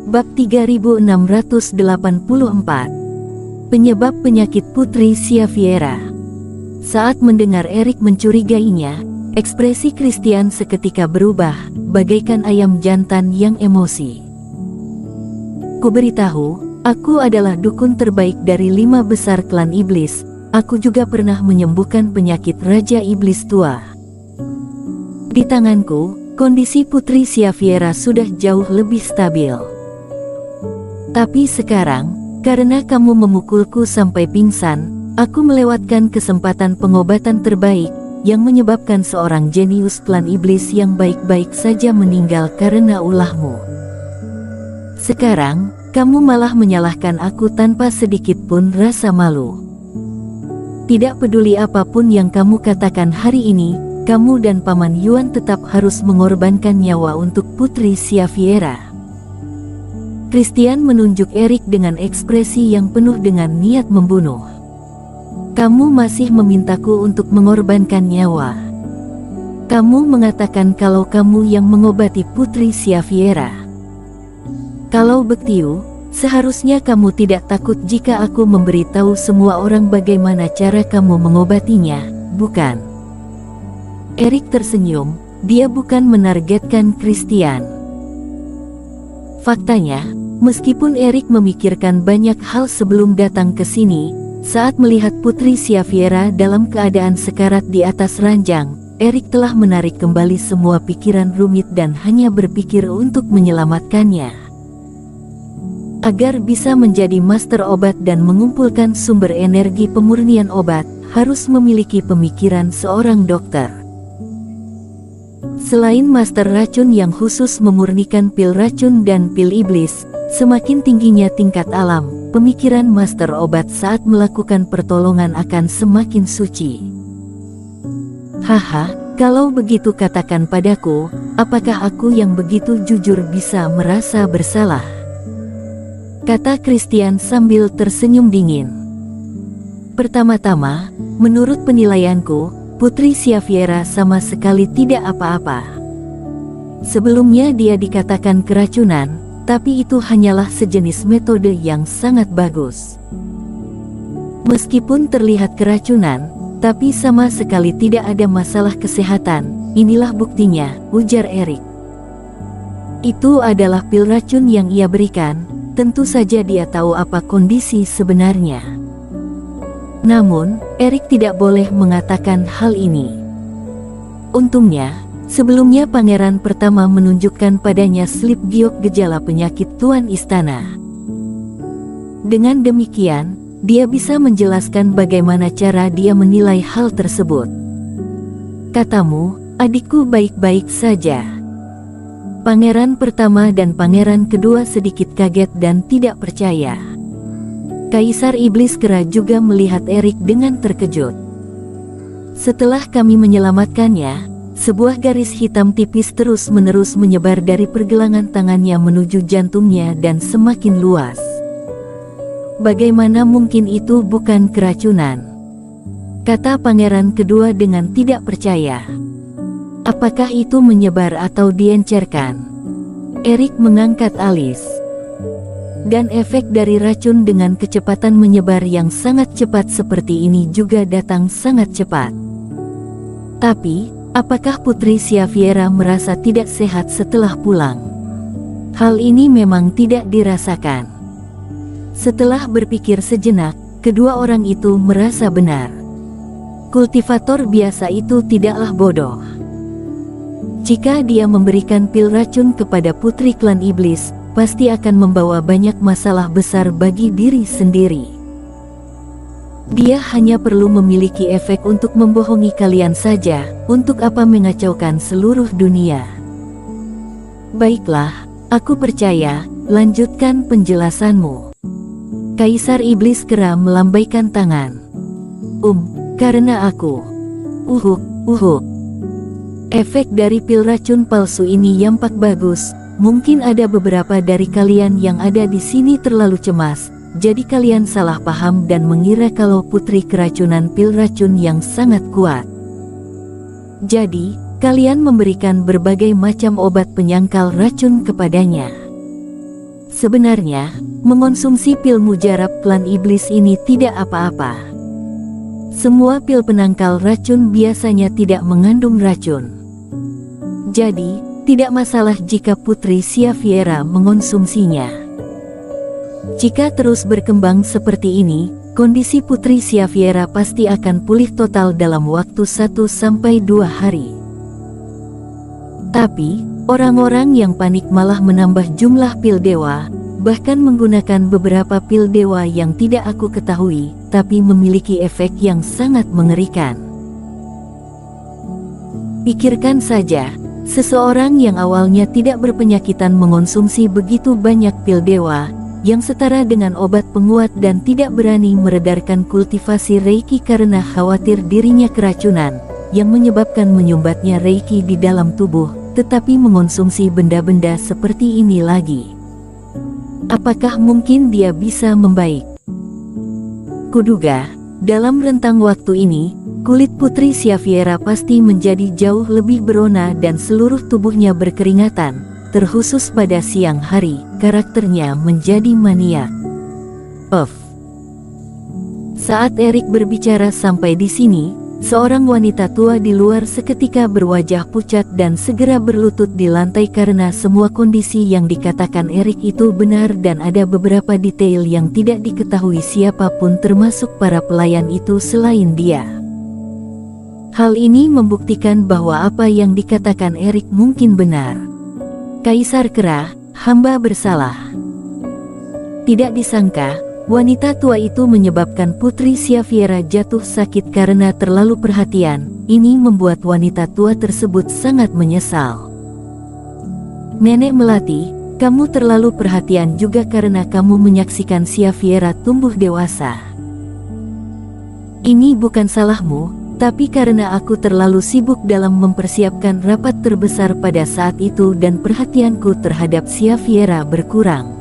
Bab 3684. Penyebab penyakit Putri Xaviera. Saat mendengar Erik mencurigainya, ekspresi Christian seketika berubah, bagaikan ayam jantan yang emosi. Kuberitahu, aku adalah dukun terbaik dari 5 besar klan iblis. Aku juga pernah menyembuhkan penyakit Raja Iblis tua. Di tanganku, kondisi Putri Xaviera sudah jauh lebih stabil. Tapi sekarang, karena kamu memukulku sampai pingsan, aku melewatkan kesempatan pengobatan terbaik, yang menyebabkan seorang jenius klan iblis yang baik-baik saja meninggal karena ulahmu. Sekarang, kamu malah menyalahkan aku tanpa sedikit pun rasa malu. Tidak peduli apapun yang kamu katakan hari ini, kamu dan Paman Yuan tetap harus mengorbankan nyawa untuk Putri Xaviera. Christian menunjuk Erik dengan ekspresi yang penuh dengan niat membunuh. Kamu masih memintaku untuk mengorbankan nyawa. Kamu mengatakan kalau kamu yang mengobati Putri Xaviera. Kalau begitu, seharusnya kamu tidak takut jika aku memberitahu semua orang bagaimana cara kamu mengobatinya, bukan? Erik tersenyum, dia bukan menargetkan Christian. Faktanya, meskipun Erik memikirkan banyak hal sebelum datang ke sini, saat melihat Putri Xaviera dalam keadaan sekarat di atas ranjang, Erik telah menarik kembali semua pikiran rumit dan hanya berpikir untuk menyelamatkannya. Agar bisa menjadi master obat dan mengumpulkan sumber energi pemurnian obat, harus memiliki pemikiran seorang dokter. Selain master racun yang khusus memurnikan pil racun dan pil iblis, semakin tingginya tingkat alam, pemikiran master obat saat melakukan pertolongan akan semakin suci. Haha, kalau begitu katakan padaku, apakah aku yang begitu jujur bisa merasa bersalah? Kata Christian sambil tersenyum dingin. Pertama-tama, menurut penilaianku, Putri Xaviera sama sekali tidak apa-apa. Sebelumnya dia dikatakan keracunan, tapi itu hanyalah sejenis metode yang sangat bagus. Meskipun terlihat keracunan, tapi sama sekali tidak ada masalah kesehatan. Inilah buktinya, ujar Erik. Itu adalah pil racun yang ia berikan, tentu saja dia tahu apa kondisi sebenarnya. Namun, Erik tidak boleh mengatakan hal ini. Untungnya, sebelumnya pangeran pertama menunjukkan padanya slip giok gejala penyakit Tuan Istana. Dengan demikian, dia bisa menjelaskan bagaimana cara dia menilai hal tersebut. Katamu, adikku baik-baik saja. Pangeran pertama dan pangeran kedua sedikit kaget dan tidak percaya. Kaisar Iblis Kera juga melihat Erik dengan terkejut. Setelah kami menyelamatkannya, sebuah garis hitam tipis terus-menerus menyebar dari pergelangan tangannya menuju jantungnya dan semakin luas. Bagaimana mungkin itu bukan keracunan? Kata pangeran kedua dengan tidak percaya. Apakah itu menyebar atau diencerkan? Erik mengangkat alis. Dan efek dari racun dengan kecepatan menyebar yang sangat cepat seperti ini juga datang sangat cepat. Tapi, apakah Putri Xaviera merasa tidak sehat setelah pulang? Hal ini memang tidak dirasakan. Setelah berpikir sejenak, kedua orang itu merasa benar. Kultivator biasa itu tidaklah bodoh. Jika dia memberikan pil racun kepada putri klan iblis, pasti akan membawa banyak masalah besar bagi diri sendiri. Dia hanya perlu memiliki efek untuk membohongi kalian saja, untuk apa mengacaukan seluruh dunia. Baiklah, aku percaya, lanjutkan penjelasanmu. Kaisar Iblis Kera melambaikan tangan. Karena aku. Efek dari pil racun palsu ini yampak bagus. Mungkin ada beberapa dari kalian yang ada di sini terlalu cemas, jadi kalian salah paham dan mengira kalau putri keracunan pil racun yang sangat kuat. Jadi, kalian memberikan berbagai macam obat penyangkal racun kepadanya. Sebenarnya, mengonsumsi pil mujarab klan iblis ini tidak apa-apa. Semua pil penangkal racun biasanya tidak mengandung racun. Jadi, tidak masalah jika Putri Xaviera mengonsumsinya. Jika terus berkembang seperti ini, kondisi Putri Xaviera pasti akan pulih total dalam waktu 1-2 hari. Tapi, orang-orang yang panik malah menambah jumlah pil dewa, bahkan menggunakan beberapa pil dewa yang tidak aku ketahui, tapi memiliki efek yang sangat mengerikan. Pikirkan saja, seseorang yang awalnya tidak berpenyakitan mengonsumsi begitu banyak pil dewa, yang setara dengan obat penguat dan tidak berani meredarkan kultivasi Reiki karena khawatir dirinya keracunan, yang menyebabkan menyumbatnya Reiki di dalam tubuh, tetapi mengonsumsi benda-benda seperti ini lagi. Apakah mungkin dia bisa membaik? Kuduga, dalam rentang waktu ini, kulit Putri Xaviera pasti menjadi jauh lebih berona dan seluruh tubuhnya berkeringatan, terkhusus pada siang hari, karakternya menjadi maniak. Saat Erik berbicara sampai di sini, seorang wanita tua di luar seketika berwajah pucat dan segera berlutut di lantai karena semua kondisi yang dikatakan Erik itu benar dan ada beberapa detail yang tidak diketahui siapapun termasuk para pelayan itu selain dia. Hal ini membuktikan bahwa apa yang dikatakan Erik mungkin benar. Kaisar Kera, hamba bersalah. Tidak disangka, wanita tua itu menyebabkan Putri Xaviera jatuh sakit karena terlalu perhatian. Ini membuat wanita tua tersebut sangat menyesal. Nenek Melati, kamu terlalu perhatian juga karena kamu menyaksikan Xaviera tumbuh dewasa. Ini bukan salahmu, tapi karena aku terlalu sibuk dalam mempersiapkan rapat terbesar pada saat itu dan perhatianku terhadap Xaviera berkurang.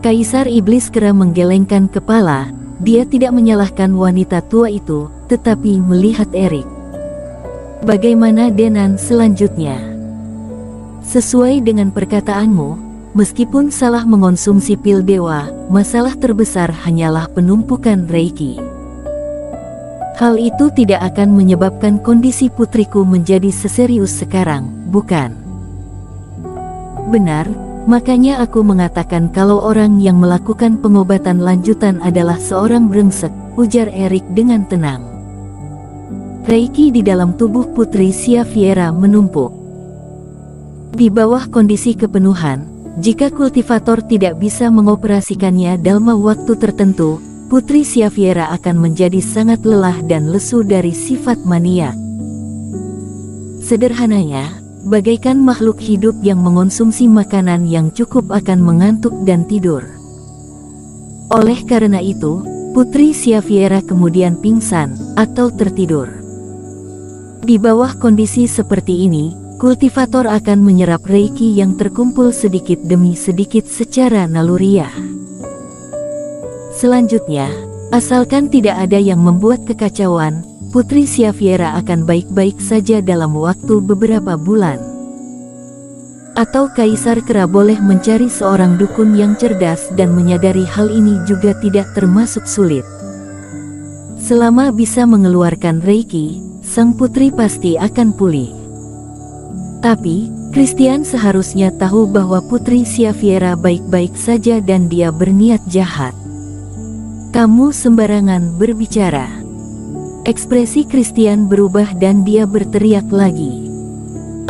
Kaisar Iblis Kera menggelengkan kepala, dia tidak menyalahkan wanita tua itu, tetapi melihat Erik. Bagaimana Denan selanjutnya? Sesuai dengan perkataanmu, meskipun salah mengonsumsi pil dewa, masalah terbesar hanyalah penumpukan Reiki. Hal itu tidak akan menyebabkan kondisi putriku menjadi seserius sekarang, bukan? Benar, makanya aku mengatakan kalau orang yang melakukan pengobatan lanjutan adalah seorang brengsek, ujar Erik dengan tenang. Reiki di dalam tubuh Putri Xaviera menumpuk. Di bawah kondisi kepenuhan, jika kultivator tidak bisa mengoperasikannya dalam waktu tertentu, Putri Xaviera akan menjadi sangat lelah dan lesu dari sifat maniak. Sederhananya, bagaikan makhluk hidup yang mengonsumsi makanan yang cukup akan mengantuk dan tidur. Oleh karena itu, Putri Xaviera kemudian pingsan atau tertidur. Di bawah kondisi seperti ini, kultivator akan menyerap Reiki yang terkumpul sedikit demi sedikit secara naluriah. Selanjutnya, asalkan tidak ada yang membuat kekacauan, Putri Xaviera akan baik-baik saja dalam waktu beberapa bulan. Atau Kaisar Kera boleh mencari seorang dukun yang cerdas dan menyadari hal ini juga tidak termasuk sulit. Selama bisa mengeluarkan Reiki, sang putri pasti akan pulih. Tapi, Christian seharusnya tahu bahwa Putri Xaviera baik-baik saja dan dia berniat jahat. Kamu sembarangan berbicara. Ekspresi Christian berubah dan dia berteriak lagi.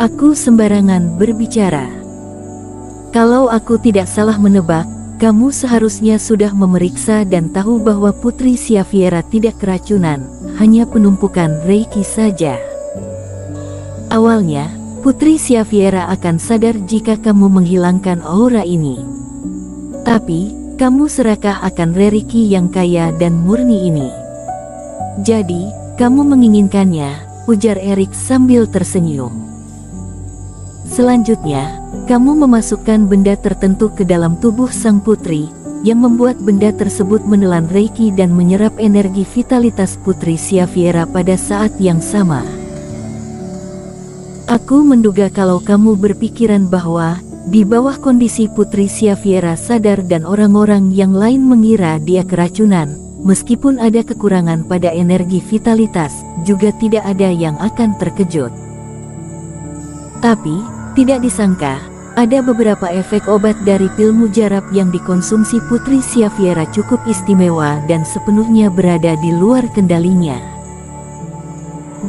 Aku sembarangan berbicara. Kalau aku tidak salah menebak, kamu seharusnya sudah memeriksa dan tahu bahwa Putri Xaviera tidak keracunan, hanya penumpukan Reiki saja. Awalnya, Putri Xaviera akan sadar jika kamu menghilangkan aura ini. Tapi, kamu serakah akan Reiki yang kaya dan murni ini. Jadi, kamu menginginkannya, ujar Erik sambil tersenyum. Selanjutnya, kamu memasukkan benda tertentu ke dalam tubuh sang putri, yang membuat benda tersebut menelan Reiki dan menyerap energi vitalitas Putri Xaviera pada saat yang sama. Aku menduga kalau kamu berpikiran bahwa Di bawah kondisi Putri Xaviera sadar dan orang-orang yang lain mengira dia keracunan, meskipun ada kekurangan pada energi vitalitas, juga tidak ada yang akan terkejut. Tapi, tidak disangka, ada beberapa efek obat dari pil mujarab yang dikonsumsi Putri Xaviera cukup istimewa dan sepenuhnya berada di luar kendalinya.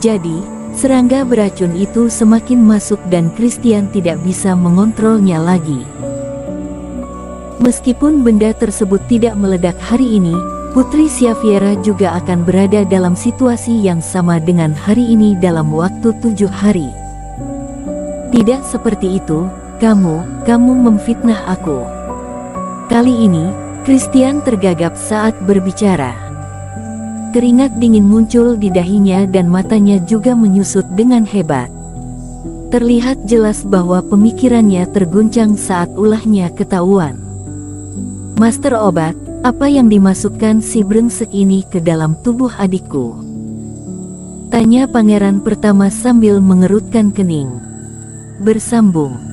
Jadi, serangga beracun itu semakin masuk dan Christian tidak bisa mengontrolnya lagi. Meskipun benda tersebut tidak meledak hari ini, Putri Xaviera juga akan berada dalam situasi yang sama dengan hari ini dalam waktu 7 hari. Tidak seperti itu, kamu memfitnah aku. Kali ini, Christian tergagap saat berbicara. Keringat dingin muncul di dahinya dan matanya juga menyusut dengan hebat. Terlihat jelas bahwa pemikirannya terguncang saat ulahnya ketahuan. Master obat, apa yang dimasukkan si brengsek ini ke dalam tubuh adikku? Tanya pangeran pertama sambil mengerutkan kening. Bersambung.